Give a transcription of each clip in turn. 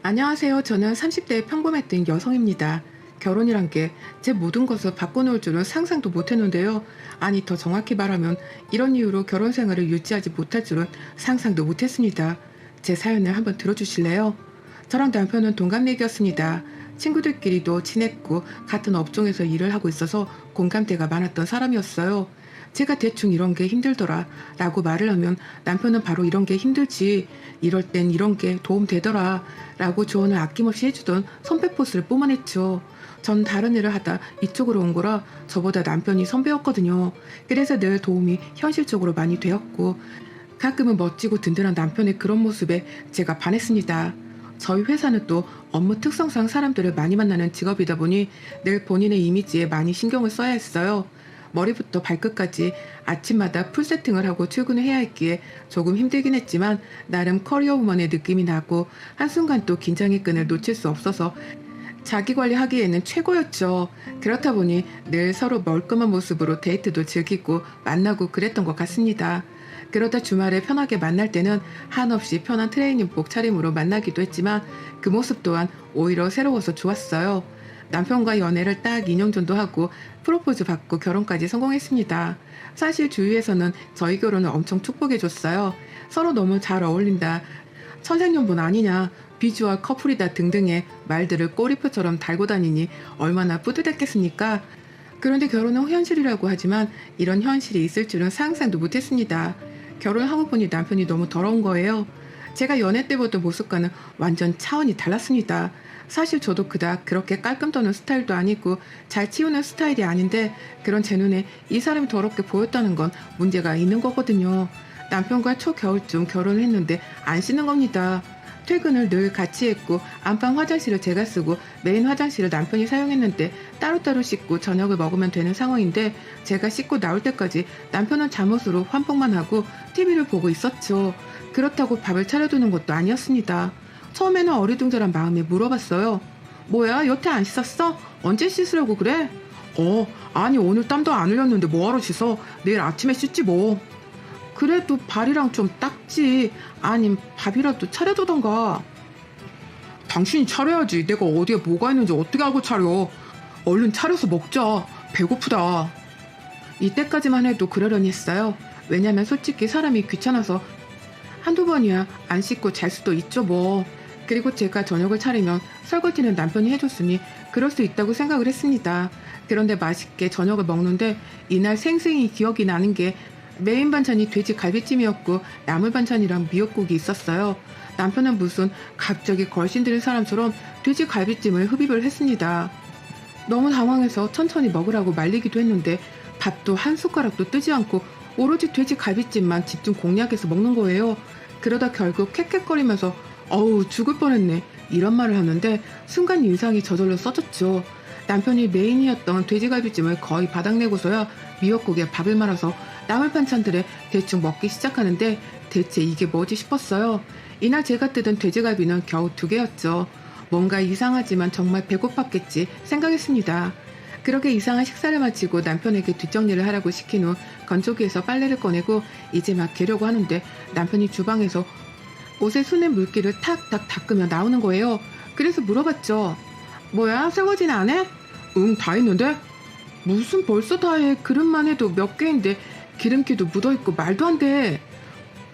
안녕하세요. 저는 30대의 평범했던 여성입니다. 결혼이란 게 제 모든 것을 바꿔놓을 줄은 상상도 못했는데요. 아니, 더 정확히 말하면 이런 이유로 결혼 생활을 유지하지 못할 줄은 상상도 못했습니다. 제 사연을 한번 들어주실래요? 저랑 남편은 동갑내기였습니다. 친구들끼리도 친했고 같은 업종에서 일을 하고 있어서 공감대가 많았던 사람이었어요. 제가 대충 이런 게 힘들더라 라고 말을 하면 남편은 바로 이런 게 힘들지, 이럴 땐 이런 게 도움되더라 라고 조언을 아낌없이 해주던 선배포스를 뿜어냈죠. 전 다른 일을 하다 이쪽으로 온 거라 저보다 남편이 선배였거든요. 그래서 늘 도움이 현실적으로 많이 되었고, 가끔은 멋지고 든든한 남편의 그런 모습에 제가 반했습니다. 저희 회사는 또 업무 특성상 사람들을 많이 만나는 직업이다 보니 늘 본인의 이미지에 많이 신경을 써야 했어요. 머리부터 발끝까지 아침마다 풀 세팅을 하고 출근을 해야 했기에 조금 힘들긴 했지만 나름 커리어 우먼의 느낌이 나고, 한순간 또 긴장의 끈을 놓칠 수 없어서 자기 관리하기에는 최고였죠. 그렇다 보니 늘 서로 멀끔한 모습으로 데이트도 즐기고 만나고 그랬던 것 같습니다. 그러다 주말에 편하게 만날 때는 한없이 편한 트레이닝복 차림으로 만나기도 했지만 그 모습 또한 오히려 새로워서 좋았어요. 남편과 연애를 딱 2년 정도 하고 프로포즈 받고 결혼까지 성공했습니다. 사실 주위에서는 저희 결혼을 엄청 축복해줬어요. 서로 너무 잘 어울린다, 천생연분 아니냐, 비주얼 커플이다 등등의 말들을 꼬리표처럼 달고 다니니 얼마나 뿌듯했겠습니까? 그런데 결혼은 현실이라고 하지만 이런 현실이 있을 줄은 상상도 못했습니다. 결혼하고 보니 남편이 너무 더러운 거예요. 제가 연애 때 보던 모습과는 완전 차원이 달랐습니다. 사실 저도 그닥 그렇게 깔끔 떠는 스타일도 아니고 잘 치우는 스타일이 아닌데, 그런 제 눈에 이 사람이 더럽게 보였다는 건 문제가 있는 거거든요. 남편과 초겨울쯤 결혼을 했는데 안 씻는 겁니다. 퇴근을 늘 같이 했고 안방 화장실을 제가 쓰고 메인 화장실을 남편이 사용했는데 따로따로 씻고 저녁을 먹으면 되는 상황인데, 제가 씻고 나올 때까지 남편은 잠옷으로 환복만 하고 TV를 보고 있었죠. 그렇다고 밥을 차려두는 것도 아니었습니다. 처음에는 어리둥절한 마음에 물어봤어요. 뭐야, 여태 안 씻었어? 언제 씻으려고 그래? 아니 오늘 땀도 안 흘렸는데 뭐하러 씻어? 내일 아침에 씻지 뭐. 그래도 발이랑 좀 닦지. 아님 밥이라도 차려두던가. 당신이 차려야지. 내가 어디에 뭐가 있는지 어떻게 알고 차려. 얼른 차려서 먹자. 배고프다. 이때까지만 해도 그러려니 했어요. 왜냐면 솔직히 사람이 귀찮아서 한두 번이야 안 씻고 잘 수도 있죠 뭐. 그리고 제가 저녁을 차리면 설거지는 남편이 해줬으니 그럴 수 있다고 생각을 했습니다. 그런데 맛있게 저녁을 먹는데 이날 생생히 기억이 나는 게 메인 반찬이 돼지 갈비찜이었고 나물 반찬이랑 미역국이 있었어요. 남편은 무슨 갑자기 걸신 들인 사람처럼 돼지 갈비찜을 흡입을 했습니다. 너무 당황해서 천천히 먹으라고 말리기도 했는데 밥도 한 숟가락도 뜨지 않고 오로지 돼지 갈비찜만 집중 공략해서 먹는 거예요. 그러다 결국 캑캑거리면서 어우 죽을 뻔했네 이런 말을 하는데 순간 인상이 저절로 써졌죠. 남편이 메인이었던 돼지갈비찜을 거의 바닥내고서야 미역국에 밥을 말아서 나물 반찬들에 대충 먹기 시작하는데 대체 이게 뭐지 싶었어요. 이날 제가 뜯은 돼지갈비는 겨우 2개였죠. 뭔가 이상하지만 정말 배고팠겠지 생각했습니다. 그렇게 이상한 식사를 마치고 남편에게 뒷정리를 하라고 시킨 후 건조기에서 빨래를 꺼내고 이제 막 개려고 하는데 남편이 주방에서 옷에 손에 물기를 탁탁 닦으며 나오는 거예요. 그래서 물어봤죠. 뭐야, 설거지는 안 해? 응, 다 했는데? 무슨 벌써 다 해. 그릇만 해도 몇 개인데 기름기도 묻어있고 말도 안 돼.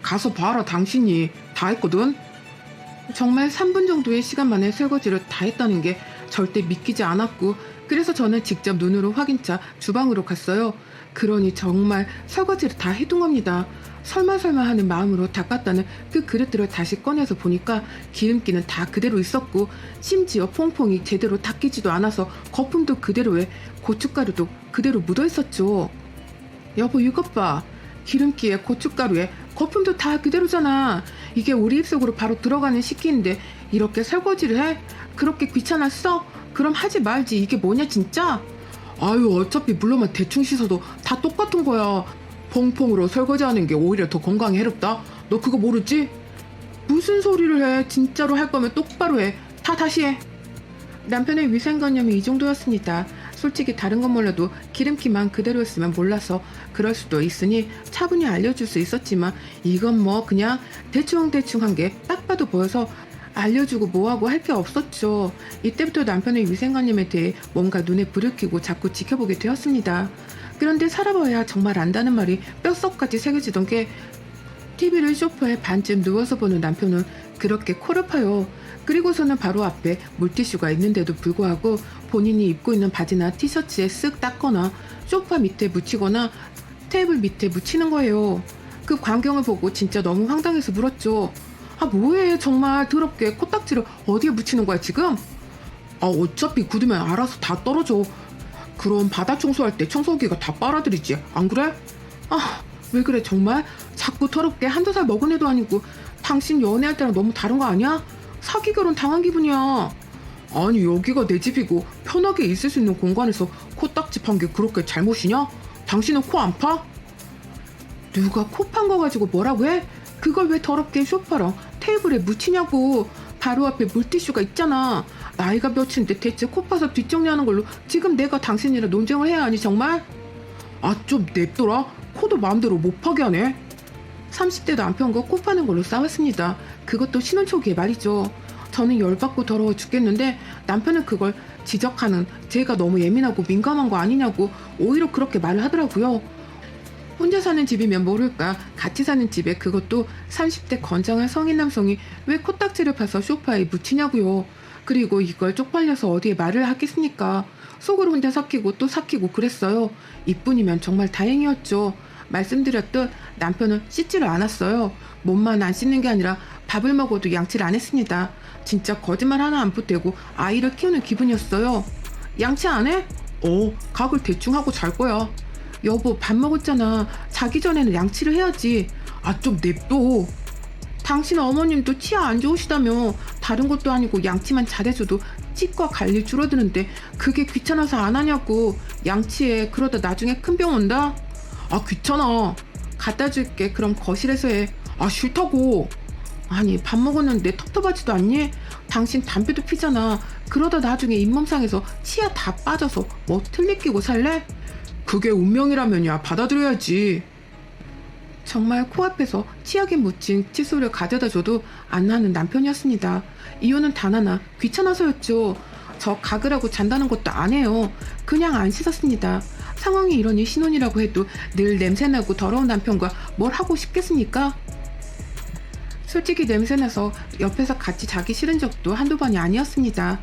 가서 봐라, 당신이 다 했거든. 정말 3분 정도의 시간 만에 설거지를 다 했다는 게 절대 믿기지 않았고, 그래서 저는 직접 눈으로 확인차 주방으로 갔어요. 그러니 정말 설거지를 다 해둔 겁니다. 설마 하는 마음으로 닦았다는 그 그릇들을 다시 꺼내서 보니까 기름기는 다 그대로 있었고, 심지어 퐁퐁이 제대로 닦이지도 않아서 거품도 그대로에 고춧가루도 그대로 묻어 있었죠. 여보 이것 봐. 기름기에 고춧가루에 거품도 다 그대로잖아. 이게 우리 입속으로 바로 들어가는 식기인데 이렇게 설거지를 해? 그렇게 귀찮았어? 그럼 하지 말지. 이게 뭐냐 진짜? 아유 어차피 물로만 대충 씻어도 다 똑같은 거야. 퐁퐁으로 설거지하는 게 오히려 더 건강에 해롭다. 너 그거 모르지? 무슨 소리를 해. 진짜로 할 거면 똑바로 해. 다시 해. 남편의 위생관념이 이 정도였습니다. 솔직히 다른 건 몰라도 기름기만 그대로였으면 몰라서 그럴 수도 있으니 차분히 알려줄 수 있었지만 이건 뭐 그냥 대충 한 게 딱 봐도 보여서 알려주고 뭐하고 할 게 없었죠. 이때부터 남편의 위생관념에 대해 뭔가 눈에 불을 켜고 자꾸 지켜보게 되었습니다. 그런데 살아봐야 정말 안다는 말이 뼛속까지 새겨지던 게 TV를 소파에 반쯤 누워서 보는 남편은 그렇게 코를 파요. 그리고서는 바로 앞에 물티슈가 있는데도 불구하고 본인이 입고 있는 바지나 티셔츠에 쓱 닦거나 소파 밑에 묻히거나 테이블 밑에 묻히는 거예요. 그 광경을 보고 진짜 너무 황당해서 물었죠. 아 뭐해 정말 더럽게 코딱지를 어디에 묻히는 거야 지금? 아 어차피 굳으면 알아서 다 떨어져. 그럼 바닥 청소할 때 청소기가 다 빨아들이지 안 그래? 아 왜 그래 정말? 자꾸 더럽게 한두 살 먹은 애도 아니고 당신 연애할 때랑 너무 다른 거 아니야? 사기 결혼 당한 기분이야. 아니 여기가 내 집이고 편하게 있을 수 있는 공간에서 코딱지 판 게 그렇게 잘못이냐? 당신은 코 안 파? 누가 코 판 거 가지고 뭐라고 해? 그걸 왜 더럽게 소파랑 테이블에 묻히냐고. 바로 앞에 물티슈가 있잖아. 나이가 몇인데 대체 코 파서 뒷정리하는 걸로 지금 내가 당신이랑 논쟁을 해야 하니 정말? 아 좀 냅둬라. 코도 마음대로 못 파게 하네. 30대 남편과 코 파는 걸로 싸웠습니다. 그것도 신혼 초기에 말이죠. 저는 열받고 더러워 죽겠는데 남편은 그걸 지적하는 제가 너무 예민하고 민감한 거 아니냐고 오히려 그렇게 말을 하더라고요. 혼자 사는 집이면 모를까 같이 사는 집에 그것도 30대 건장한 성인 남성이 왜 코딱지를 파서 소파에 묻히냐고요. 그리고 이걸 쪽팔려서 어디에 말을 하겠습니까. 속으로 혼자 삭히고 또 삭히고 그랬어요. 이뿐이면 정말 다행이었죠. 말씀드렸듯 남편은 씻지를 않았어요. 몸만 안 씻는 게 아니라 밥을 먹어도 양치를 안 했습니다. 진짜 거짓말 하나 안 보태고 아이를 키우는 기분이었어요. 양치 안 해? 각을 대충 하고 잘 거야. 여보 밥 먹었잖아. 자기 전에는 양치를 해야지. 아 좀 냅둬. 당신 어머님도 치아 안 좋으시다며. 다른 것도 아니고 양치만 잘해줘도 치과 갈 일 줄어드는데 그게 귀찮아서 안 하냐고. 양치해. 그러다 나중에 큰 병 온다. 아 귀찮아. 갖다 줄게. 그럼 거실에서 해. 아 싫다고. 아니 밥 먹었는데 텁텁하지도 않니? 당신 담배도 피잖아. 그러다 나중에 잇몸 상해서 치아 다 빠져서 뭐 틀니 끼고 살래? 그게 운명이라면야 받아들여야지. 정말 코앞에서 치약에 묻힌 칫솔을 가져다 줘도 안 나는 남편이었습니다. 이유는 단 하나, 귀찮아서였죠. 저 가글하고 잔다는 것도 안 해요. 그냥 안 씻었습니다. 상황이 이러니 신혼이라고 해도 늘 냄새나고 더러운 남편과 뭘 하고 싶겠습니까? 솔직히 냄새나서 옆에서 같이 자기 싫은 적도 한두 번이 아니었습니다.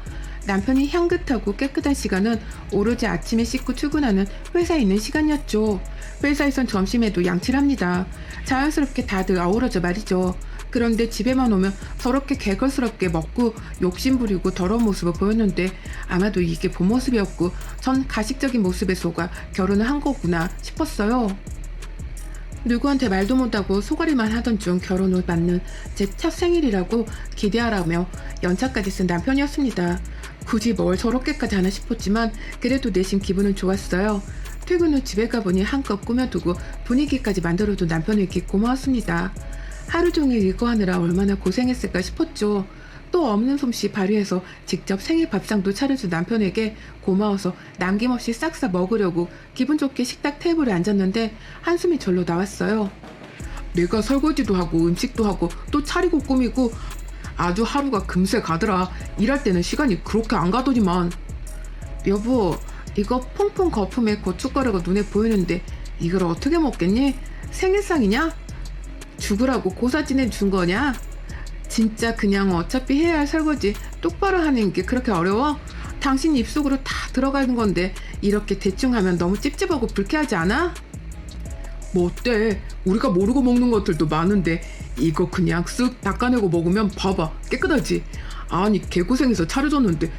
남편이 향긋하고 깨끗한 시간은 오로지 아침에 씻고 출근하는 회사에 있는 시간이었죠. 회사에선 점심에도 양치를 합니다. 자연스럽게 다들 어우러져 말이죠. 그런데 집에만 오면 저렇게 개걸스럽게 먹고 욕심부리고 더러운 모습을 보였는데 아마도 이게 본 모습이었고 전 가식적인 모습에 속아 결혼을 한 거구나 싶었어요. 누구한테 말도 못하고 소가리만 하던 중 결혼을 맞는 제 첫 생일이라고 기대하라며 연차까지 쓴 남편이었습니다. 굳이 뭘 저렇게까지 하나 싶었지만 그래도 내심 기분은 좋았어요. 퇴근 후 집에 가보니 한껏 꾸며두고 분위기까지 만들어둔 남편에게 고마웠습니다. 하루 종일 이거 하느라 얼마나 고생했을까 싶었죠. 또 없는 솜씨 발휘해서 직접 생일 밥상도 차려준 남편에게 고마워서 남김없이 싹싹 먹으려고 기분 좋게 식탁 테이블에 앉았는데 한숨이 절로 나왔어요. 내가 설거지도 하고 음식도 하고 또 차리고 꾸미고 아주 하루가 금세 가더라. 일할 때는 시간이 그렇게 안 가더니만. 여보 이거 퐁퐁 거품에 고춧가루가 눈에 보이는데 이걸 어떻게 먹겠니? 생일상이냐? 죽으라고 고사진해 준 거냐? 진짜 그냥 어차피 해야 할 설거지 똑바로 하는 게 그렇게 어려워? 당신 입속으로 다 들어가는 건데 이렇게 대충 하면 너무 찝찝하고 불쾌하지 않아? 뭐 어때? 우리가 모르고 먹는 것들도 많은데 이거 그냥 쓱 닦아내고 먹으면 봐봐 깨끗하지? 아니 개고생해서 차려줬는데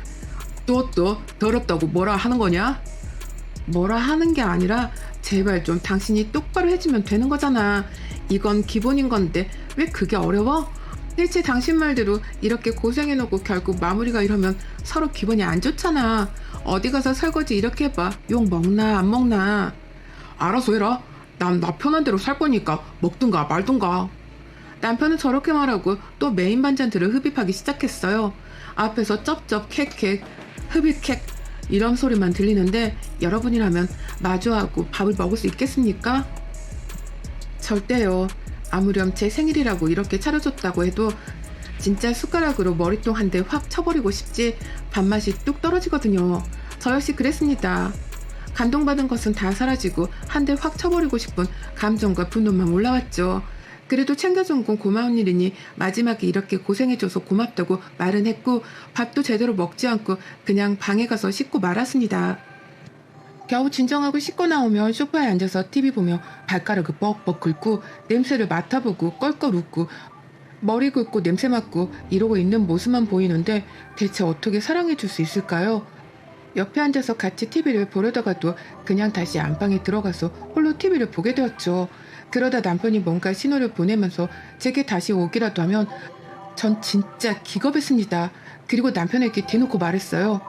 또 더럽다고 뭐라 하는 거냐? 뭐라 하는 게 아니라 제발 좀 당신이 똑바로 해주면 되는 거잖아. 이건 기본인 건데 왜 그게 어려워? 대체 당신 말대로 이렇게 고생해놓고 결국 마무리가 이러면 서로 기분이 안 좋잖아. 어디 가서 설거지 이렇게 해봐. 욕 먹나 안 먹나. 알아서 해라. 난 나 편한 대로 살 거니까 먹든가 말든가. 남편은 저렇게 말하고 또 메인 반찬들을 흡입하기 시작했어요. 앞에서 쩝쩝 캑캑 흡입 캑 이런 소리만 들리는데 여러분이라면 마주하고 밥을 먹을 수 있겠습니까? 절대요. 아무렴 제 생일이라고 이렇게 차려줬다고 해도 진짜 숟가락으로 머리통 한 대 확 쳐버리고 싶지 밥맛이 뚝 떨어지거든요. 저 역시 그랬습니다. 감동받은 것은 다 사라지고 한 대 확 쳐버리고 싶은 감정과 분노만 올라왔죠. 그래도 챙겨준 건 고마운 일이니 마지막에 이렇게 고생해줘서 고맙다고 말은 했고 밥도 제대로 먹지 않고 그냥 방에 가서 씻고 말았습니다. 겨우 진정하고 씻고 나오면 소파에 앉아서 TV 보며 발가락을 뻑뻑 긁고 냄새를 맡아보고 껄껄 웃고 머리 긁고 냄새 맡고 이러고 있는 모습만 보이는데 대체 어떻게 사랑해줄 수 있을까요? 옆에 앉아서 같이 TV를 보려다가도 그냥 다시 안방에 들어가서 홀로 TV를 보게 되었죠. 그러다 남편이 뭔가 신호를 보내면서 제게 다시 오기라도 하면 전 진짜 기겁했습니다. 그리고 남편에게 대놓고 말했어요.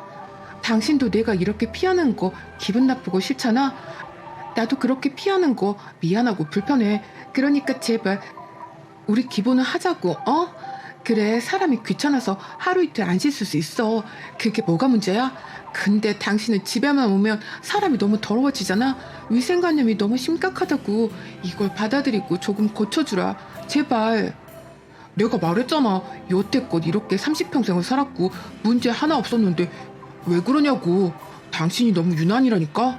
당신도 내가 이렇게 피하는 거 기분 나쁘고 싫잖아? 나도 그렇게 피하는 거 미안하고 불편해. 그러니까 제발 우리 기본은 하자고, 어? 그래, 사람이 귀찮아서 하루 이틀 안 씻을 수 있어. 그게 뭐가 문제야? 근데 당신은 집에만 오면 사람이 너무 더러워지잖아. 위생관념이 너무 심각하다고. 이걸 받아들이고 조금 고쳐주라. 제발. 내가 말했잖아. 여태껏 이렇게 30평생을 살았고 문제 하나 없었는데 왜 그러냐고. 당신이 너무 유난이라니까.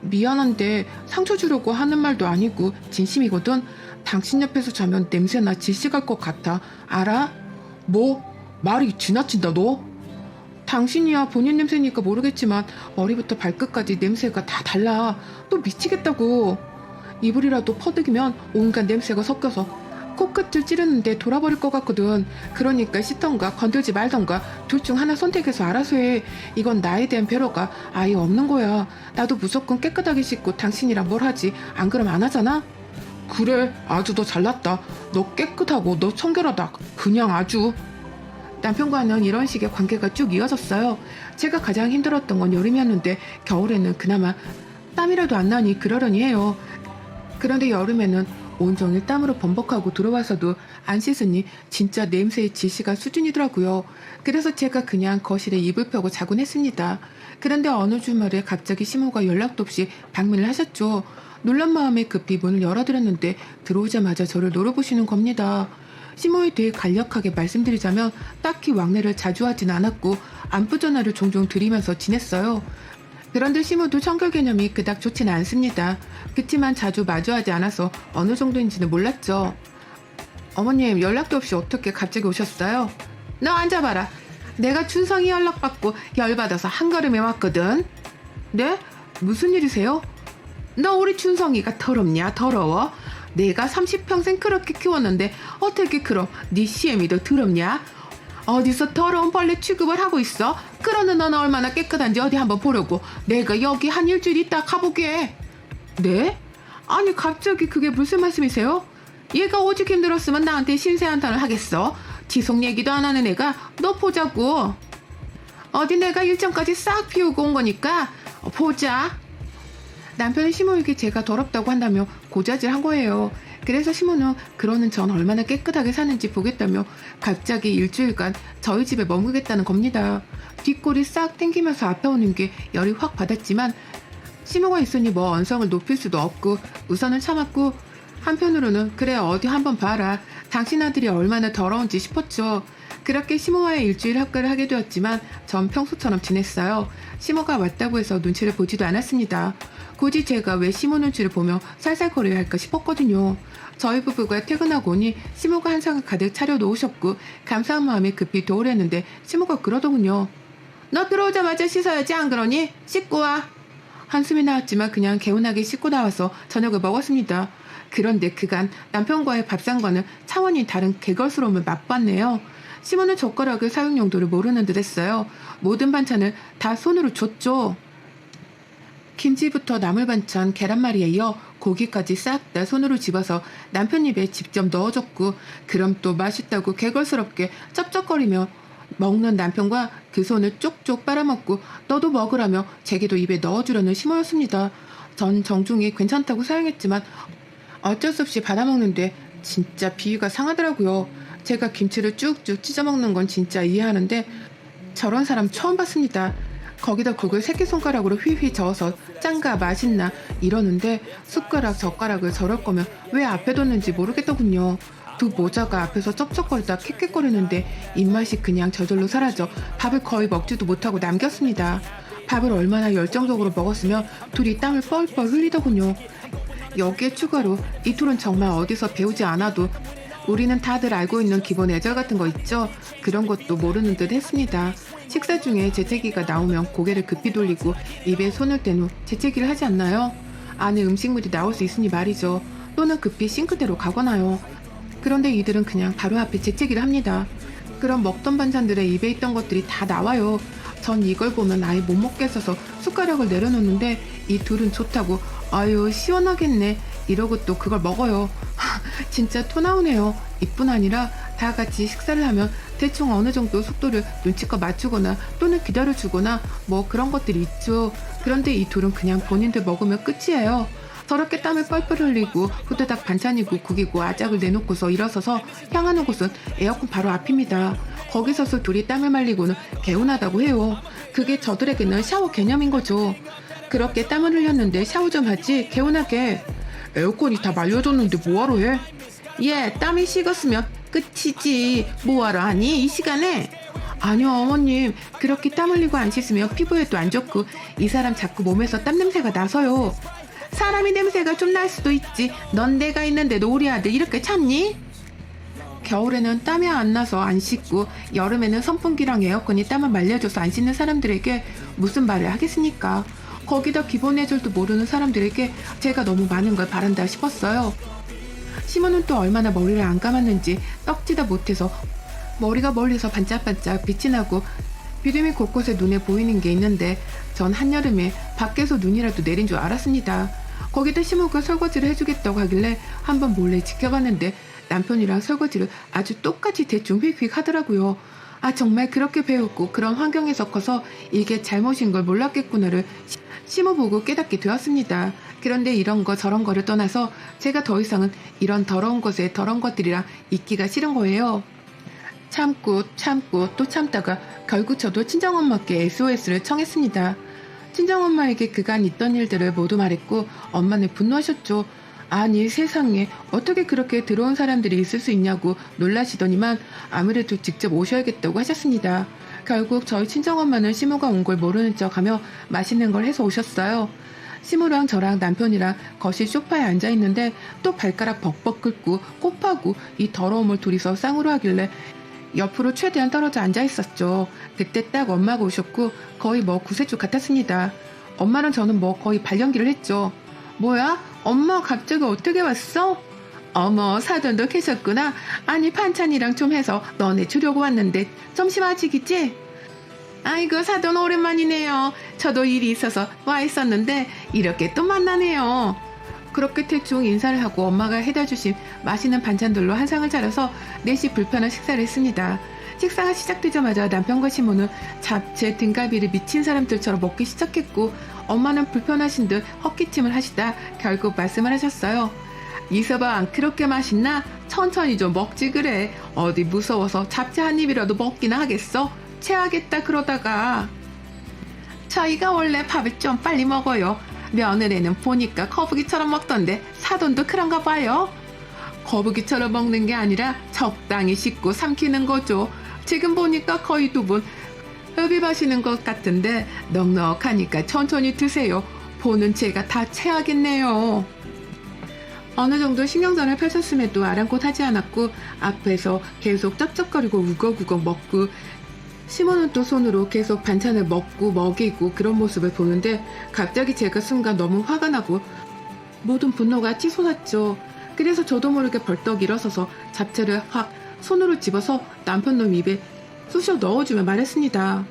미안한데 상처 주려고 하는 말도 아니고 진심이거든. 당신 옆에서 자면 냄새나 질식할 것 같아. 알아? 뭐? 말이 지나친다 너? 당신이야 본인 냄새니까 모르겠지만 머리부터 발끝까지 냄새가 다 달라. 또 미치겠다고. 이불이라도 퍼득이면 온갖 냄새가 섞여서 코끝을 찌르는데 돌아버릴 것 같거든. 그러니까 씻던가 건들지 말던가 둘 중 하나 선택해서 알아서 해. 이건 나에 대한 배려가 아예 없는 거야. 나도 무조건 깨끗하게 씻고 당신이랑 뭘 하지. 안 그러면 안 하잖아. 그래, 아주 너 잘났다. 너 깨끗하고 너 청결하다. 그냥 아주. 남편과는 이런 식의 관계가 쭉 이어졌어요. 제가 가장 힘들었던 건 여름이었는데 겨울에는 그나마 땀이라도 안 나니 그러려니 해요. 그런데 여름에는 온종일 땀으로 범벅하고 들어와서도 안 씻으니 진짜 냄새의 지시가 수준이더라고요. 그래서 제가 그냥 거실에 이불 펴고 자곤 했습니다. 그런데 어느 주말에 갑자기 시모가 연락도 없이 방문을 하셨죠. 놀란 마음에 급히 문을 열어드렸는데 들어오자마자 저를 노려보시는 겁니다. 시모에 대해 간략하게 말씀드리자면 딱히 왕래를 자주 하진 않았고 안부 전화를 종종 드리면서 지냈어요. 그런데 시모도 청결 개념이 그닥 좋지는 않습니다. 그치만 자주 마주하지 않아서 어느 정도인지는 몰랐죠. 어머님 연락도 없이 어떻게 갑자기 오셨어요? 너 앉아봐라. 내가 춘성이 연락받고 열받아서 한걸음에 왔거든. 네? 무슨 일이세요? 너 우리 춘성이가 더럽냐 더러워? 내가 30평생 그렇게 키웠는데 어떻게 그럼 네 시애미 더 더럽냐? 어디서 더러운 벌레 취급을 하고 있어? 그러는 너는 얼마나 깨끗한지 어디 한번 보려고. 내가 여기 한 일주일 있다 가보게. 네? 아니 갑자기 그게 무슨 말씀이세요? 얘가 오직 힘들었으면 나한테 신세한탄을 하겠어. 지속 얘기도 안 하는 애가 너 보자고. 어디 내가 일정까지 싹 비우고 온 거니까 보자. 남편은 시모에게 제가 더럽다고 한다며 고자질한 거예요. 그래서 시모는 그러는 전 얼마나 깨끗하게 사는지 보겠다며 갑자기 일주일간 저희 집에 머무르겠다는 겁니다. 뒷골이 싹 땡기면서 앞에 오는 게 열이 확 받았지만 시모가 있으니 뭐 언성을 높일 수도 없고 우선은 참았고 한편으로는 그래 어디 한번 봐라. 당신 아들이 얼마나 더러운지 싶었죠. 그렇게 시모와의 일주일 합가를 하게 되었지만 전 평소처럼 지냈어요. 시모가 왔다고 해서 눈치를 보지도 않았습니다. 굳이 제가 왜 시모 눈치를 보며 살살거려야 할까 싶었거든요. 저희 부부가 퇴근하고 오니 시모가 한상을 가득 차려놓으셨고 감사한 마음에 급히 도우려는데 시모가 그러더군요. 너 들어오자마자 씻어야지 안 그러니? 씻고 와. 한숨이 나왔지만 그냥 개운하게 씻고 나와서 저녁을 먹었습니다. 그런데 그간 남편과의 밥상과는 차원이 다른 개걸스러움을 맛봤네요. 시모는 젓가락의 사용 용도를 모르는 듯 했어요. 모든 반찬을 다 손으로 줬죠. 김치부터 나물 반찬, 계란말이에 이어 고기까지 싹 다 손으로 집어서 남편 입에 직접 넣어줬고 그럼 또 맛있다고 개걸스럽게 쩝쩝거리며 먹는 남편과 그 손을 쪽쪽 빨아먹고 너도 먹으라며 제게도 입에 넣어주려는 시모였습니다. 전 정중히 괜찮다고 사용했지만 어쩔 수 없이 받아먹는데 진짜 비위가 상하더라고요. 제가 김치를 쭉쭉 찢어먹는 건 진짜 이해하는데 저런 사람 처음 봤습니다. 거기다 국을 새끼손가락으로 휘휘 저어서 짠가 맛있나 이러는데 숟가락 젓가락을 저럴 거면 왜 앞에 뒀는지 모르겠더군요. 두 모자가 앞에서 쩝쩝거리다 킥킥거리는데 입맛이 그냥 저절로 사라져 밥을 거의 먹지도 못하고 남겼습니다. 밥을 얼마나 열정적으로 먹었으면 둘이 땀을 뻘뻘 흘리더군요. 여기에 추가로 이 둘은 정말 어디서 배우지 않아도 우리는 다들 알고 있는 기본 애절 같은 거 있죠? 그런 것도 모르는 듯 했습니다. 식사 중에 재채기가 나오면 고개를 급히 돌리고 입에 손을 댄 후 재채기를 하지 않나요? 안에 음식물이 나올 수 있으니 말이죠. 또는 급히 싱크대로 가거나요. 그런데 이들은 그냥 바로 앞에 재채기를 합니다. 그럼 먹던 반찬들의 입에 있던 것들이 다 나와요. 전 이걸 보면 아예 못 먹겠어서 숟가락을 내려놓는데 이 둘은 좋다고 아유 시원하겠네 이러고 또 그걸 먹어요. 진짜 토 나오네요. 이뿐 아니라 다 같이 식사를 하면 대충 어느 정도 속도를 눈치껏 맞추거나 또는 기다려주거나 뭐 그런 것들이 있죠. 그런데 이 둘은 그냥 본인들 먹으면 끝이에요. 더럽게 땀을 뻘뻘 흘리고 후다닥 반찬이고 국이고 아작을 내놓고서 일어서서 향하는 곳은 에어컨 바로 앞입니다. 거기 서서 둘이 땀을 말리고는 개운하다고 해요. 그게 저들에게는 샤워 개념인 거죠. 그렇게 땀을 흘렸는데 샤워 좀 하지 개운하게. 에어컨이 다 말려졌는데 뭐하러 해? 얘 땀이 식었으면 끝이지 뭐하러 하니 이 시간에? 아니요 어머님 그렇게 땀 흘리고 안 씻으면 피부에도 안 좋고 이 사람 자꾸 몸에서 땀 냄새가 나서요. 사람이 냄새가 좀 날 수도 있지. 넌 내가 있는데도 우리 아들 이렇게 참니? 겨울에는 땀이 안 나서 안 씻고 여름에는 선풍기랑 에어컨이 땀을 말려줘서 안 씻는 사람들에게 무슨 말을 하겠습니까? 거기다 기본 예절도 모르는 사람들에게 제가 너무 많은 걸 바란다 싶었어요. 시모는 또 얼마나 머리를 안 감았는지 떡지다 못해서 머리가 멀리서 반짝반짝 빛이 나고 비듬이 곳곳에 눈에 보이는 게 있는데 전 한여름에 밖에서 눈이라도 내린 줄 알았습니다. 거기다 시모가 설거지를 해주겠다고 하길래 한번 몰래 지켜봤는데 남편이랑 설거지를 아주 똑같이 대충 휙휙 하더라고요. 아 정말 그렇게 배웠고 그런 환경에서 커서 이게 잘못인 걸 몰랐겠구나를 시모 보고 깨닫게 되었습니다. 그런데 이런 거 저런 거를 떠나서 제가 더 이상은 이런 더러운 곳에 더러운 것들이랑 있기가 싫은 거예요. 참고 또 참다가 결국 저도 친정엄마께 SOS를 청했습니다. 친정엄마에게 그간 있던 일들을 모두 말했고 엄마는 분노하셨죠. 아니 세상에 어떻게 그렇게 들어온 사람들이 있을 수 있냐고 놀라시더니만 아무래도 직접 오셔야겠다고 하셨습니다. 결국 저희 친정엄마는 시모가 온 걸 모르는 척하며 맛있는 걸 해서 오셨어요. 시모랑 저랑 남편이랑 거실 소파에 앉아있는데 또 발가락 벅벅 긁고 곱하고 이 더러움을 둘이서 쌍으로 하길래 옆으로 최대한 떨어져 앉아있었죠. 그때 딱 엄마가 오셨고 거의 뭐 구세주 같았습니다. 엄마랑 저는 뭐 거의 발연기를 했죠. 뭐야? 엄마 갑자기 어떻게 왔어? 어머 사돈도 계셨구나. 아니 반찬이랑 좀 해서 너네 주려고 왔는데 점심 아직이지? 아이고 사돈 오랜만이네요. 저도 일이 있어서 와 있었는데 이렇게 또 만나네요. 그렇게 대충 인사를 하고 엄마가 해다 주신 맛있는 반찬들로 한상을 차려서 넷이 불편한 식사를 했습니다. 식사가 시작되자마자 남편과 시모는 잡채 등갈비를 미친 사람들처럼 먹기 시작했고 엄마는 불편하신 듯 헛기침을 하시다 결국 말씀을 하셨어요. 이서방 안 그렇게 맛있나? 천천히 좀 먹지 그래. 어디 무서워서 잡채 한 입이라도 먹기나 하겠어? 체하겠다 그러다가. 저희가 원래 밥을 좀 빨리 먹어요. 며느리는 보니까 거북이처럼 먹던데 사돈도 그런가 봐요. 거북이처럼 먹는 게 아니라 적당히 씹고 삼키는 거죠. 지금 보니까 거의 두 분 흡입하시는 것 같은데 넉넉하니까 천천히 드세요. 보는 제가 다 체하겠네요. 어느 정도 신경전을 펼쳤음에도 아랑곳하지 않았고 앞에서 계속 쩝쩝거리고 우걱우걱 먹고 시모는 또 손으로 계속 반찬을 먹고 먹이고 그런 모습을 보는데 갑자기 제가 순간 너무 화가 나고 모든 분노가 치솟았죠. 그래서 저도 모르게 벌떡 일어서서 잡채를 확 손으로 집어서 남편 놈 입에 쑤셔 넣어주며 말했습니다.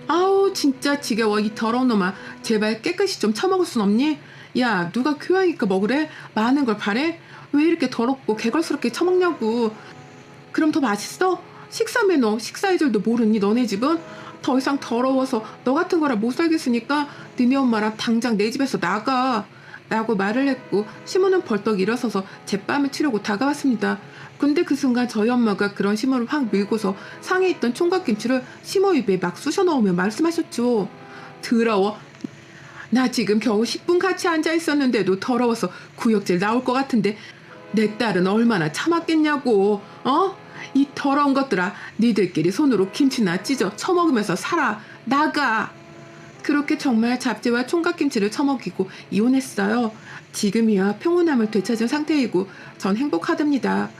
아우 진짜 지겨워 이 더러운 놈아. 제발 깨끗이 좀 처먹을 순 없니? 야 누가 교양있게 먹으래? 많은 걸 바래? 왜 이렇게 더럽고 개걸스럽게 처먹냐고. 그럼 더 맛있어? 식사 매너 식사 예절도 모르니 너네 집은? 더 이상 더러워서 너 같은 거라 못 살겠으니까 너네 엄마랑 당장 내 집에서 나가 라고 말을 했고 시모는 벌떡 일어서서 제뺨을 치려고 다가왔습니다. 근데 그 순간 저희 엄마가 그런 시모를 확 밀고서 상에 있던 총각김치를 시모 입에 막 쑤셔 넣으며 말씀하셨죠. 더러워. 나 지금 겨우 10분 같이 앉아 있었는데도 더러워서 구역질 나올 것 같은데 내 딸은 얼마나 참았겠냐고. 어? 이 더러운 것들아, 니들끼리 손으로 김치나 찢어 처먹으면서 살아. 나가. 그렇게 정말 잡지와 총각김치를 처먹이고 이혼했어요. 지금이야 평온함을 되찾은 상태이고 전 행복하답니다.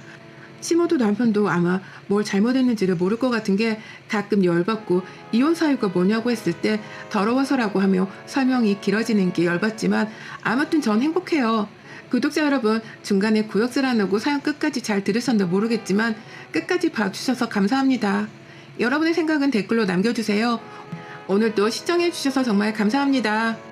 시모도 남편도 아마 뭘 잘못했는지를 모를 것 같은 게 가끔 열받고 이혼 사유가 뭐냐고 했을 때 더러워서라고 하며 설명이 길어지는 게 열받지만 아무튼 전 행복해요. 구독자 여러분, 중간에 구역질 안 하고 사연 끝까지 잘 들으셨나 모르겠지만 끝까지 봐주셔서 감사합니다. 여러분의 생각은 댓글로 남겨주세요. 오늘도 시청해주셔서 정말 감사합니다.